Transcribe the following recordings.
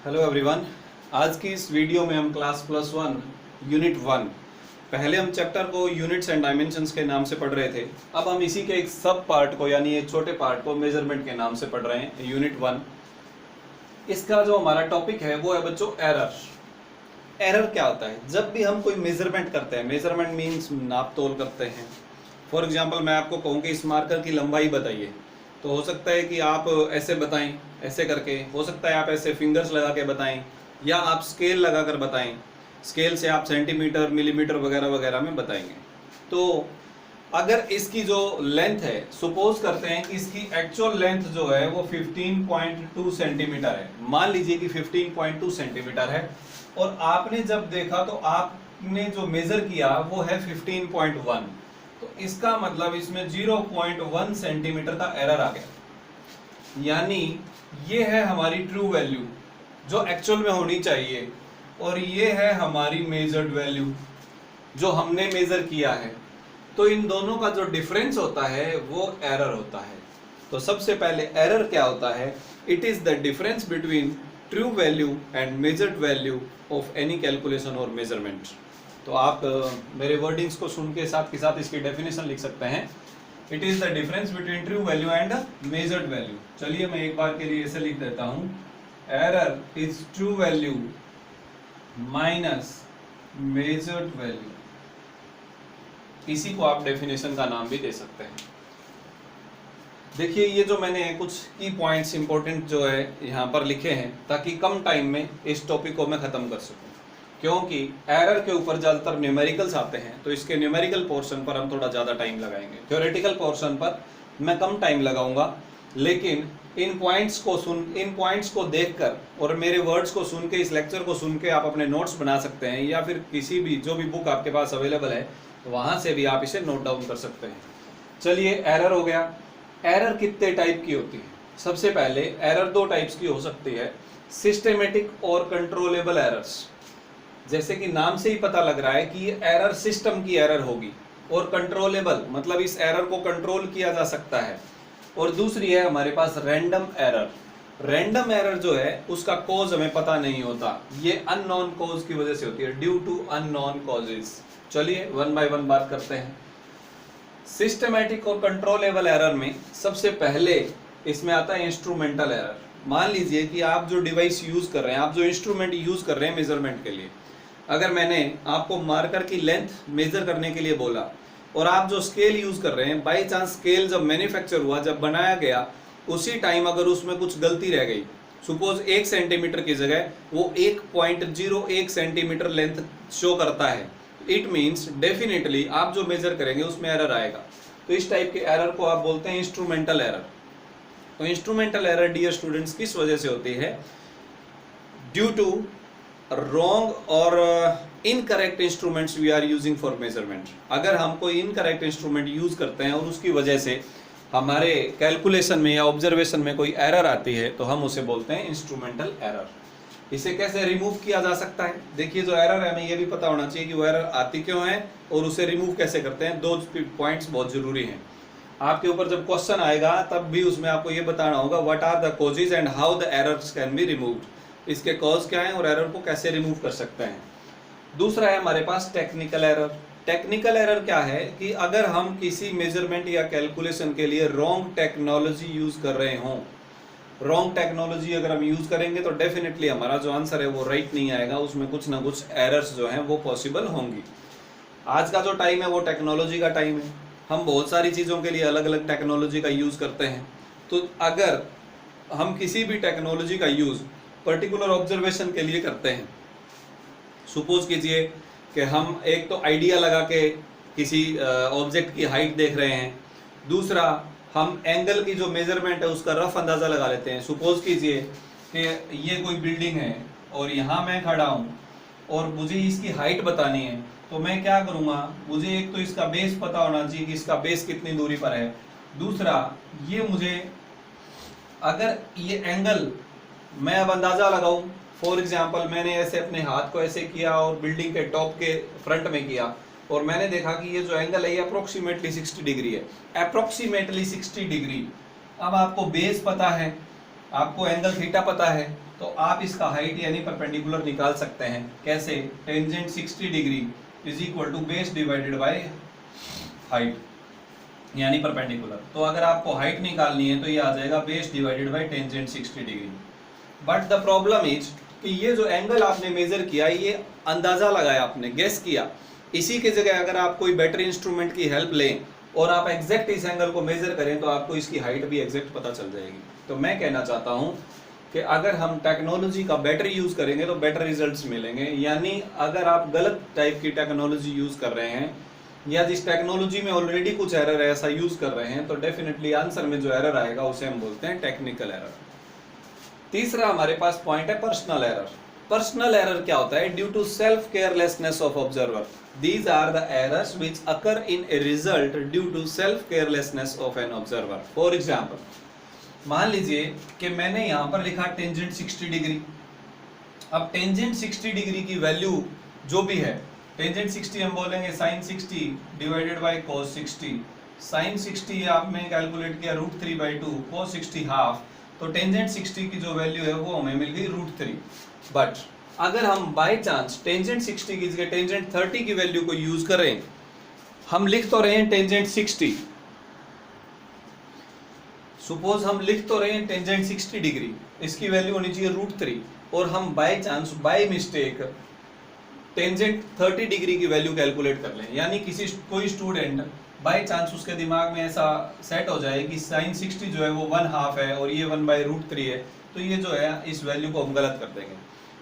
Hello everyone. आज की इस वीडियो में हम क्लास +1 यूनिट 1 पहले हम चैप्टर को यूनिट्स एंड डायमेंशंस के नाम से पढ़ रहे थे। अब हम इसी के एक सब पार्ट को यानी एक छोटे पार्ट को मेजरमेंट के नाम से पढ़ रहे हैं, यूनिट 1। इसका जो हमारा टॉपिक है वो है बच्चों एरर। एरर क्या होता है? जब भी हम कोई मेजरमेंट करते हैं, मेजरमेंट मीन्स नाप तोल करते हैं। फॉर एग्जाम्पल मैं आपको कहूँ कि इस मार्कर की लंबाई बताइए, तो हो सकता है कि आप ऐसे बताएं, ऐसे करके, हो सकता है आप ऐसे फिंगर्स लगा के बताएं, या आप स्केल लगा कर बताएं। स्केल से आप सेंटीमीटर, मिलीमीटर वगैरह वगैरह में बताएंगे। तो अगर इसकी जो लेंथ है, सपोज करते हैं कि इसकी एक्चुअल लेंथ जो है वो 15.2 सेंटीमीटर है। मान लीजिए कि 15.2 सेंटीमीटर है और आपने जब देखा तो आपने जो मेजर किया वो है 15.1, तो इसका मतलब इसमें 0.1 सेंटीमीटर का एरर आ गया। यानी ये है हमारी ट्रू वैल्यू जो एक्चुअल में होनी चाहिए, और ये है हमारी मेजर्ड वैल्यू जो हमने मेजर किया है। तो इन दोनों का जो डिफरेंस होता है वो एरर होता है। तो सबसे पहले एरर क्या होता है? It is the difference between true value and measured value of any calculation और मेजरमेंट। तो आप मेरे वर्डिंग्स को सुन के साथ इसकी डेफिनेशन लिख सकते हैं। It is the difference between true value and measured value. चलिए मैं एक बार के लिए ऐसे लिख देता हूं, error is true value minus measured value. इसी को आप डेफिनेशन का नाम भी दे सकते हैं। देखिए ये जो मैंने कुछ की पॉइंट्स इंपॉर्टेंट जो है यहाँ पर लिखे हैं ताकि कम टाइम में इस टॉपिक को मैं खत्म कर सकूं, क्योंकि एरर के ऊपर ज़्यादातर न्यूमेरिकल्स आते हैं। तो इसके न्यूमेरिकल पोर्शन पर हम थोड़ा ज़्यादा टाइम लगाएंगे, थ्योरेटिकल पोर्शन पर मैं कम टाइम लगाऊंगा। लेकिन इन पॉइंट्स को देखकर और मेरे वर्ड्स को सुन के, इस लेक्चर को सुन के आप अपने नोट्स बना सकते हैं, या फिर किसी भी जो भी बुक आपके पास अवेलेबल है तो वहाँ से भी आप इसे नोट डाउन कर सकते हैं। चलिए एरर हो गया। एरर कितने टाइप की होती है? सबसे पहले एरर दो टाइप्स की हो सकती है, सिस्टेमेटिक और कंट्रोलेबल एरर्स। जैसे कि नाम से ही पता लग रहा है कि ये एरर सिस्टम की एरर होगी, और कंट्रोलेबल मतलब इस एरर को कंट्रोल किया जा सकता है। और दूसरी है हमारे पास रैंडम एरर। रैंडम एरर जो है उसका कॉज हमें पता नहीं होता, ये अननोन कॉज की वजह से होती है, ड्यू टू अननोन कॉजेज। चलिए वन बाय वन बात करते हैं। सिस्टेमेटिक और कंट्रोलेबल एरर में सबसे पहले इसमें आता है इंस्ट्रूमेंटल एरर। मान लीजिए कि आप जो डिवाइस यूज कर रहे हैं, आप जो इंस्ट्रूमेंट यूज कर रहे हैं मेजरमेंट के लिए, अगर मैंने आपको मार्कर की लेंथ मेजर करने के लिए बोला और आप जो स्केल यूज कर रहे हैं, बाई चांस स्केल जब मैन्युफैक्चर हुआ, जब बनाया गया, उसी टाइम अगर उसमें कुछ गलती रह गई, सपोज 1 सेंटीमीटर की जगह वो 1.01 सेंटीमीटर लेंथ शो करता है, इट मीन्स डेफिनेटली आप जो मेजर करेंगे उसमें एरर आएगा। तो इस टाइप के एरर को आप बोलते हैं इंस्ट्रूमेंटल एरर। तो इंस्ट्रूमेंटल एरर डियर स्टूडेंट्स किस वजह से होती है? ड्यू टू रॉन्ग और incorrect instruments we are using for measurement. अगर हम कोई इनकरेक्ट इंस्ट्रूमेंट यूज करते हैं और उसकी वजह से हमारे कैलकुलेशन में या ऑब्जर्वेशन में कोई एरर आती है तो हम उसे बोलते हैं इंस्ट्रूमेंटल एरर। इसे कैसे रिमूव किया जा सकता है? देखिए जो एरर है हमें ये भी पता होना चाहिए कि वो एरर आती क्यों है और उसे रिमूव कैसे करते हैं। दो पॉइंट्स बहुत जरूरी हैं। आपके ऊपर जब क्वेश्चन आएगा तब भी उसमें आपको ये बताना होगा what are the causes and how the errors can be removed. इसके कॉज क्या है और एरर को कैसे रिमूव कर सकते हैं। दूसरा है हमारे पास टेक्निकल एरर। टेक्निकल एरर क्या है कि अगर हम किसी मेजरमेंट या कैलकुलेशन के लिए रॉन्ग टेक्नोलॉजी यूज कर रहे हों, रॉन्ग टेक्नोलॉजी अगर हम यूज करेंगे तो डेफिनेटली हमारा जो आंसर है वो राइट नहीं आएगा, उसमें कुछ ना कुछ एरर्स जो हैं वो पॉसिबल होंगी। आज का जो टाइम है वो टेक्नोलॉजी का टाइम है। हम बहुत सारी चीज़ों के लिए अलग अलग टेक्नोलॉजी का यूज़ करते हैं। तो अगर हम किसी भी टेक्नोलॉजी का यूज़ पर्टिकुलर ऑब्जर्वेशन के लिए करते हैं, सपोज कीजिए कि हम एक तो आइडिया लगा के किसी ऑब्जेक्ट की हाइट देख रहे हैं, दूसरा हम एंगल की जो मेजरमेंट है उसका रफ अंदाज़ा लगा लेते हैं। सपोज कीजिए कि ये कोई बिल्डिंग है और यहाँ मैं खड़ा हूँ और मुझे इसकी हाइट बतानी है, तो मैं क्या करूँगा, मुझे एक तो इसका बेस पता होना चाहिए कि इसका बेस कितनी दूरी पर है। दूसरा ये मुझे अगर ये एंगल मैं अब अंदाज़ा लगाऊँ, फॉर एग्जाम्पल मैंने ऐसे अपने हाथ को ऐसे किया और बिल्डिंग के टॉप के फ्रंट में किया और मैंने देखा कि ये जो एंगल है ये अप्रोक्सीमेटली 60 डिग्री है, अप्रोक्सीमेटली 60 डिग्री। अब आपको बेस पता है, आपको एंगल थीटा पता है, तो आप इसका हाइट यानी परपेंडिकुलर निकाल सकते हैं। कैसे? Tangent 60 degree is equal to base divided by height यानी परपेंडिकुलर। तो अगर आपको हाइट निकालनी है तो ये आ जाएगा base divided bye tangent 60 degree. But the problem is कि ये जो एंगल आपने मेजर किया ये अंदाजा लगाया, आपने गेस किया। इसी की जगह अगर आप कोई बेटर इंस्ट्रूमेंट की हेल्प लें और आप एग्जैक्ट इस एंगल को मेजर करें तो आपको इसकी हाइट भी एग्जैक्ट पता चल जाएगी। तो मैं कहना चाहता हूं कि अगर हम टेक्नोलॉजी का बेटर यूज करेंगे तो बेटर रिजल्ट्स मिलेंगे। यानी अगर आप गलत टाइप की टेक्नोलॉजी यूज कर रहे हैं या जिस टेक्नोलॉजी में ऑलरेडी कुछ एरर है ऐसा यूज कर रहे हैं तो डेफिनेटली आंसर में जो एरर आएगा उसे हम बोलते हैं टेक्निकल एरर। तीसरा हमारे पास पॉइंट है पर्सनल एरर। पर्सनल एरर क्या होता है? Due to self carelessness of observer. These are the errors which occur in a result due to self carelessness of an observer. For example, मान लीजिए कि मैंने यहाँ पर लिखा टेंजेंट 60 डिग्री। अब टेंजेंट 60 डिग्री की वैल्यू जो भी है, टेंजेंट 60 हम बोलेंगे sine 60 divided by cos 60। Sine 60 आपने कैलकुलेट किया √3/2, cos 60 हाफ। तो टेंजेंट 60 की जो वैल्यू है वो हमें मिल गई √3। बट अगर हम बाय चांस टेंजेंट 60 की जगह टेंजेंट 30 की वैल्यू को यूज करें, हम लिख तो रहे हैं टेंजेंट 60, सपोज हम लिख तो रहे हैं टेंजेंट 60 डिग्री, इसकी वैल्यू होनी चाहिए √3, और हम by chance by mistake tangent 30 degree की वैल्यू कैलकुलेट कर लें। यानी कोई स्टूडेंट बाय चांस उसके दिमाग में ऐसा सेट हो जाए कि साइन 60 जो है वो 1/2 है और ये 1/√3 है, तो ये जो है इस वैल्यू को हम गलत कर देंगे।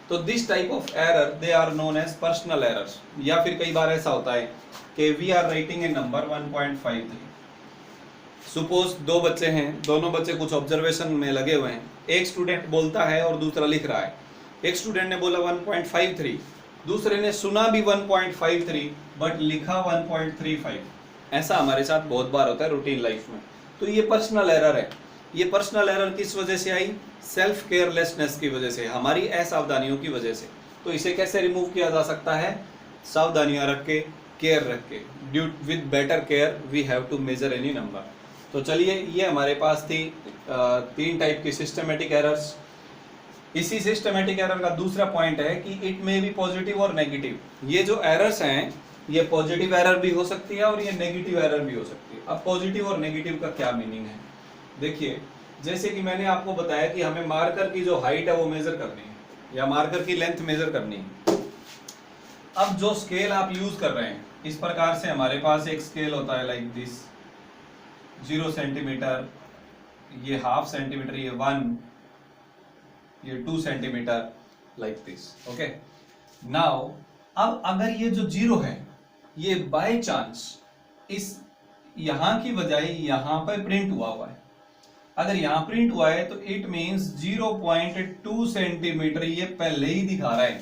तो this type of error they are known as personal errors. या फिर कई बार ऐसा होता है कि we are writing a number 1.53। Suppose दो बच्चे हैं, दोनों बच्चे कुछ ऑब्जर्वेशन में लगे हुए हैं। एक स्टूडेंट बोलता है और दूसरा लिख रहा है। एक स्टूडेंट ने बोला 1.53, दूसरे ने सुना भी 1.53 बट लिखा 1.35। ऐसा हमारे साथ बहुत बार होता है रूटीन लाइफ में। तो ये पर्सनल एरर है। ये पर्सनल एरर किस वजह से आई? सेल्फ केयरलेसनेस की वजह से, हमारी असावधानियों की वजह से। तो इसे कैसे रिमूव किया जा सकता है? सावधानियां रख के, केयर रख के। Due with better care we have to measure any number. तो चलिए, ये हमारे पास थी 3 टाइप की सिस्टमेटिक एरर्स। इसी सिस्टमेटिक एरर का दूसरा पॉइंट है कि इट मे बी पॉजिटिव और नेगेटिव। ये जो एरर्स हैं ये पॉजिटिव एरर भी हो सकती है और ये नेगेटिव एरर भी हो सकती है। अब पॉजिटिव और नेगेटिव का क्या मीनिंग है? देखिए, जैसे कि मैंने आपको बताया कि हमें मार्कर की जो हाइट है वो मेजर करनी है या मार्कर की लेंथ मेजर करनी है। अब जो स्केल आप यूज कर रहे हैं, इस प्रकार से हमारे पास एक स्केल होता है लाइक दिस, 0 सेंटीमीटर, ये ½ सेंटीमीटर, ये 1, ये 2 centimetre, like this. Okay, now अब अगर ये जो 0 है ये बाय चांस इस यहां की बजाय यहां पर प्रिंट हुआ है, अगर यहां प्रिंट हुआ है तो इट मींस 0.2 सेंटीमीटर ये पहले ही दिखा रहा है,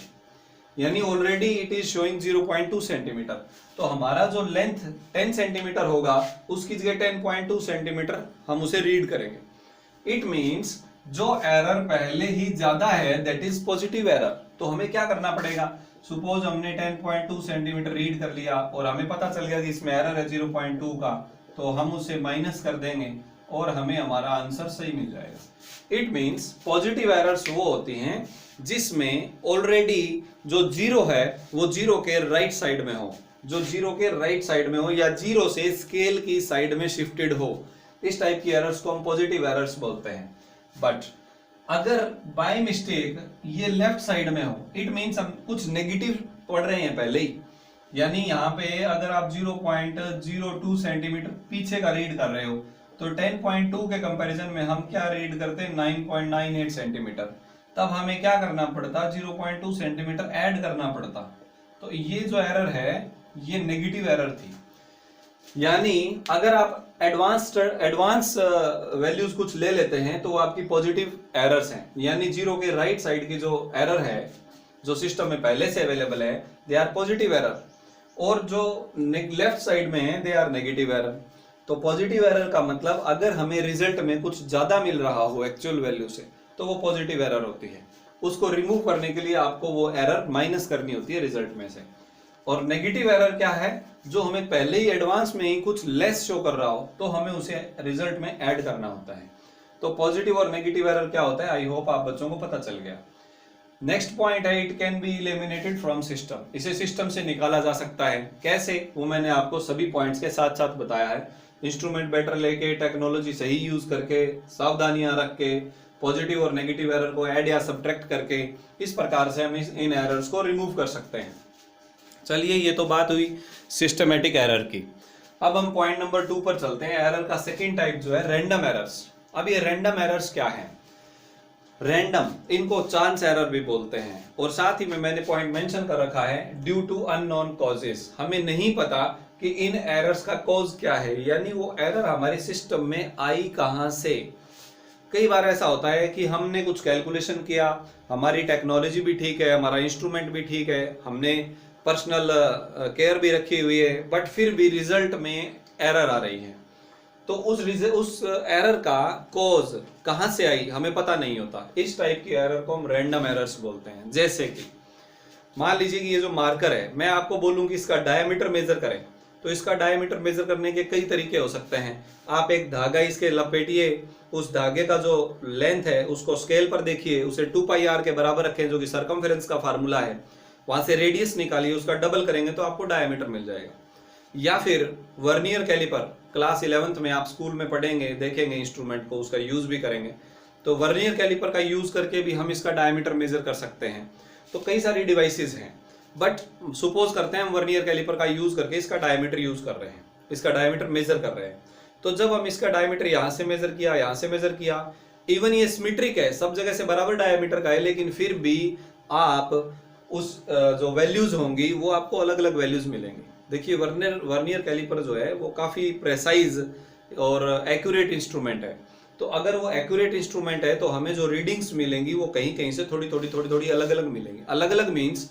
यानी already it is showing 0.2 centimetre. तो हमारा जो लेंथ 10 सेंटीमीटर होगा उसकी जगह 10.2 सेंटीमीटर हम उसे रीड करेंगे। इट मींस जो एरर पहले ही ज्यादा है दैट इज पॉजिटिव एरर। तो हमें क्या करना पड़ेगा? सपोज हमने 10.2 सेंटीमीटर रीड कर लिया और हमें पता चल गया कि इसमें एरर है 0.2 का, तो हम उसे माइनस कर देंगे और हमें हमारा आंसर सही मिल जाएगा। इट मींस पॉजिटिव एरर्स वो होती हैं जिसमें ऑलरेडी जो 0 है वो 0 के राइट साइड में हो, जो 0 के राइट साइड में हो या 0 से स्केल की साइड में शिफ्टेड हो। इस टाइप की एरर्स को हम पॉजिटिव एरर्स बोलते हैं। बट अगर बाय मिस्टेक ये लेफ्ट साइड में हो, इट मींस हम कुछ नेगेटिव पढ़ रहे हैं पहले ही, यानी यहाँ पे अगर आप 0.02 सेंटीमीटर पीछे का रीड कर रहे हो तो 10.2 के कंपैरिजन में हम क्या रीड करते हैं 9.98 सेंटीमीटर, तब हमें क्या करना पड़ता 0.2 सेंटीमीटर ऐड करना पड़ता। तो ये जो एरर है ये नेगेटिव एरर थी। यानी अगर आप एडवांस वैल्यूज कुछ ले लेते हैं तो वो आपकी पॉजिटिव एरर्स हैं, यानी 0 के राइट साइड की जो एरर है जो सिस्टम में पहले से अवेलेबल है दे आर पॉजिटिव एरर, और जो लेफ्ट साइड में है दे आर नेगेटिव एरर। तो पॉजिटिव एरर का मतलब अगर हमें रिजल्ट में कुछ ज्यादा मिल रहा हो एक्चुअल वैल्यू से तो वो पॉजिटिव एरर होती है। उसको रिमूव करने के लिए आपको वो एरर माइनस करनी होती है रिजल्ट में से। और नेगेटिव एरर क्या है? जो हमें पहले ही एडवांस में ही कुछ लेस शो कर रहा हो तो हमें उसे रिजल्ट में ऐड करना होता है। तो पॉजिटिव और नेगेटिव एरर क्या होता है, आई होप आप बच्चों को पता चल गया। नेक्स्ट पॉइंट है, it can be eliminated from system, इसे सिस्टम से निकाला जा सकता है। कैसे, वो मैंने आपको सभी पॉइंट्स के साथ साथ बताया है। इंस्ट्रूमेंट बेटर लेके, टेक्नोलॉजी सही यूज करके, सावधानियां रख के, पॉजिटिव और नेगेटिव एरर को ऐड या सब्ट्रैक्ट करके, इस प्रकार से हम इन एरर्स को रिमूव कर सकते हैं। चलिए, ये तो बात हुई सिस्टमेटिक एरर की। अब हम पॉइंट नंबर 2 पर चलते हैं। एरर का सेकंड टाइप जो है रैंडम एरर्स। अब ये रैंडम एरर्स क्या है? रैंडम, इनको चांस एरर भी बोलते हैं। और साथ ही में मैंने पॉइंट मेंशन कर रखा है, ड्यू टू अननोन कॉजेस, हमें नहीं पता कि इन एरर्स का कॉज क्या है, यानी वो एरर हमारे सिस्टम में आई कहां से। कई बार ऐसा होता है कि हमने कुछ कैलकुलेशन किया, हमारी टेक्नोलॉजी भी ठीक है, हमारा इंस्ट्रूमेंट भी ठीक है, हमने पर्सनल केयर भी रखी हुई है, बट फिर भी रिजल्ट में एरर आ रही है। तो उस एरर का कॉज कहां से आई हमें पता नहीं होता। इस टाइप की एरर को हम रैंडम एरर्स बोलते हैं। जैसे कि मान लीजिए कि ये जो मार्कर है, मैं आपको बोलूं कि इसका डायमीटर मेजर करें, तो इसका डायमीटर मेजर करने के कई तरीके हो सकते हैं। आप एक धागा इसके लपेटिए, उस धागे का जो लेंथ है उसको स्केल पर देखिए, उसे 2πr के बराबर रखें, जो कि सर्कमफेरेंस का फार्मूला है, वहां से रेडियस निकालिए, उसका डबल करेंगे तो आपको डायमीटर मिल जाएगा। या फिर वर्नियर कैलिपर, क्लास 11th में आप स्कूल में पढ़ेंगे, देखेंगे इंस्ट्रूमेंट को, उसका यूज भी करेंगे, तो वर्नियर कैलिपर का यूज करके भी हम इसका डायमीटर मेजर कर सकते हैं। तो कई सारी डिवाइसेस हैं, बट सुपोज करते हैं हम वर्नियर कैलिपर का यूज करके इसका डायमीटर यूज कर रहे हैं, इसका डायमीटर मेजर कर रहे हैं। तो जब हम इसका डायमीटर यहाँ से मेजर किया, यहाँ से मेजर किया, इवन ये सिमेट्रिक है, सब जगह से बराबर डायमीटर का है, लेकिन फिर भी आप उस जो वैल्यूज होंगी वो आपको अलग अलग वैल्यूज मिलेंगी। देखिए, वर्नियर कैलिपर जो है वो काफी प्रेसाइज और एक्यूरेट इंस्ट्रूमेंट है। तो अगर वो एक्यूरेट इंस्ट्रूमेंट है तो हमें जो रीडिंग्स मिलेंगी वो कहीं कहीं से थोड़ी अलग अलग मिलेंगी। अलग अलग मीन्स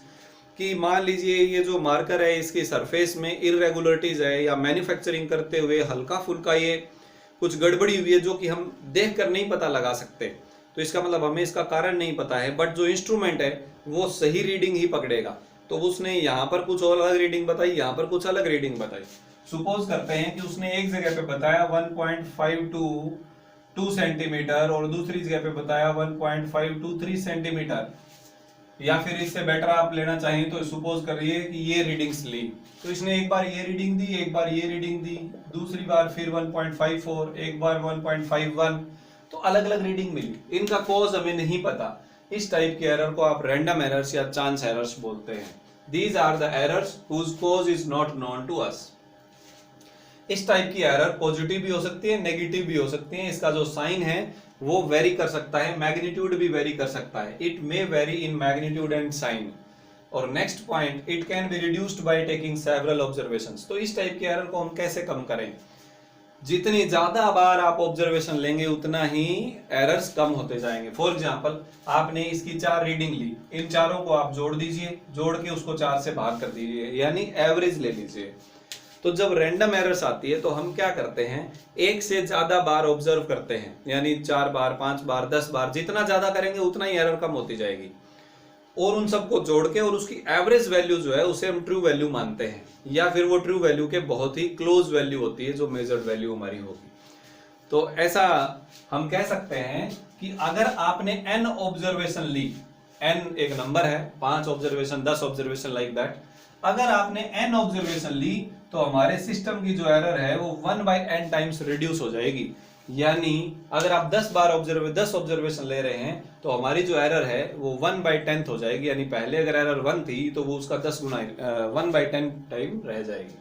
कि मान लीजिए ये जो मार्कर है, इसकी सरफेस में इरेगुलरिटीज है, या मैन्युफैक्चरिंग करते हुए हल्का फुल्का ये कुछ गड़बड़ी हुई है जो कि हम देख कर नहीं पता लगा सकते, तो इसका मतलब हमें इसका कारण नहीं पता है। बट जो इंस्ट्रूमेंट है वो सही रीडिंग ही पकड़ेगा। तो उसने यहाँ पर कुछ और अलग रीडिंग बताई, यहाँ पर कुछ अलग रीडिंग बताई। सुपोज करते हैं कि उसने एक जगह पे बताया 1.522 सेंटीमीटर और दूसरी जगह पे बताया 1.523 सेंटीमीटर, या फिर इससे बेटर आप लेना चाहें तो सुपोज करिए कि ये रीडिंग्स ली। तो इसने एक बार ये रीडिंग दी, एक बार ये रीडिंग दी, दूसरी बार फिर 1.54, एक बार 1.51, तो अलग अलग रीडिंग मिली। इनका कॉज हमें नहीं पता। इस टाइप के एरर को आप रैंडम एरर्स या चांस एरर्स बोलते हैं। These are the errors whose cause is not known to us. इस टाइप की एरर पॉजिटिव भी हो सकती है, नेगेटिव भी हो सकती है। इसका जो साइन है वो वेरी कर सकता है, मैग्नीट्यूड भी वेरी कर सकता है। It may vary in magnitude and sign. और next point, it can be reduced by taking several observations. तो इस टाइप के एरर को हम कैसे कम करें? जितनी ज्यादा बार आप ऑब्जर्वेशन लेंगे उतना ही एरर्स कम होते जाएंगे। फॉर एग्जांपल, आपने इसकी 4 रीडिंग ली, इन चारों को आप जोड़ दीजिए, जोड़ के उसको 4 से भाग कर दीजिए, यानी एवरेज ले लीजिए। तो जब रैंडम एरर्स आती है तो हम क्या करते हैं, एक से ज्यादा बार ऑब्जर्व करते हैं, यानी 4 बार, 5 बार, 10 बार, जितना ज्यादा करेंगे उतना ही एरर कम होती जाएगी। और उन सबको जोड़ के और उसकी एवरेज वैल्यू जो है उसे हम ट्रू वैल्यू मानते हैं, या फिर वो ट्रू वैल्यू के बहुत ही क्लोज वैल्यू होती है जो मेजर्ड वैल्यू हमारी होगी। तो ऐसा हम कह सकते हैं कि अगर आपने n ऑब्जर्वेशन ली, n एक नंबर है, 5 ऑब्जर्वेशन, 10 ऑब्जर्वेशन, लाइक दैट, अगर आपने n ऑब्जर्वेशन ली तो हमारे सिस्टम की जो एरर है वो 1/n टाइम्स रिड्यूस हो जाएगी। यानी अगर आप 10 ऑब्जर्वेशन ले रहे हैं तो हमारी जो एरर है वो 1/10 हो जाएगी। यानी पहले अगर एरर 1 थी तो वो उसका 10 गुना 1/10 टाइम रह जाएगी।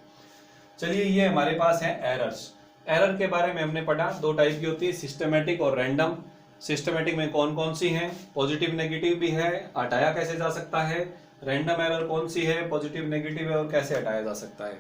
चलिए, ये हमारे पास है एरर्स। एरर के बारे में हमने पढ़ा, 2 टाइप की होती है, सिस्टमेटिक और रैंडम। सिस्टमेटिक में कौन कौन सी हैं, पॉजिटिव नेगेटिव भी है, हटाया कैसे जा सकता है। रैंडम एरर कौन सी है, पॉजिटिव नेगेटिव है, और कैसे हटाया जा सकता है।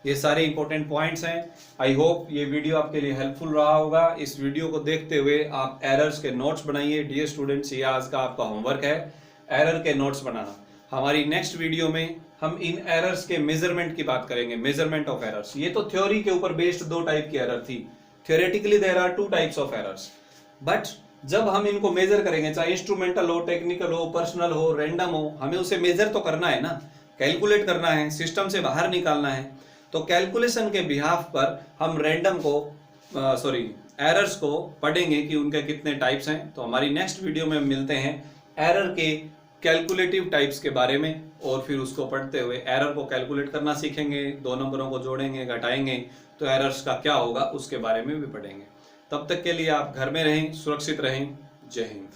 ये सारे इंपॉर्टेंट पॉइंट्स हैं। आई होप ये वीडियो आपके लिए हेल्पफुल रहा होगा। इस वीडियो को देखते हुए आप एरर्स के नोट्स बनाइए। डियर स्टूडेंट्स, ये आज का आपका होमवर्क है, एरर के नोट्स बनाना। हमारी नेक्स्ट वीडियो में हम इन एरर्स के मेजरमेंट की बात करेंगे, मेजरमेंट ऑफ एरर्स। ये तो थ्योरी के ऊपर बेस्ड 2 टाइप की एरर थी। Theoretically there are 2 types of errors, but जब हम इनको मेजर करेंगे, चाहे इंस्ट्रूमेंटल हो, टेक्निकल हो, पर्सनल हो, रैंडम हो, हमें उसे मेजर तो करना है ना, कैलकुलेट करना है, सिस्टम से बाहर निकालना है। तो कैलकुलेशन के बिहाफ पर हम रैंडम को एरर्स को पढ़ेंगे कि उनके कितने टाइप्स हैं। तो हमारी नेक्स्ट वीडियो में मिलते हैं एरर के कैलकुलेटिव टाइप्स के बारे में, और फिर उसको पढ़ते हुए एरर को कैलकुलेट करना सीखेंगे, दो नंबरों को जोड़ेंगे, घटाएंगे तो एरर्स का क्या होगा उसके बारे में भी पढ़ेंगे। तब तक के लिए आप घर में रहें, सुरक्षित रहें। जय हिंद।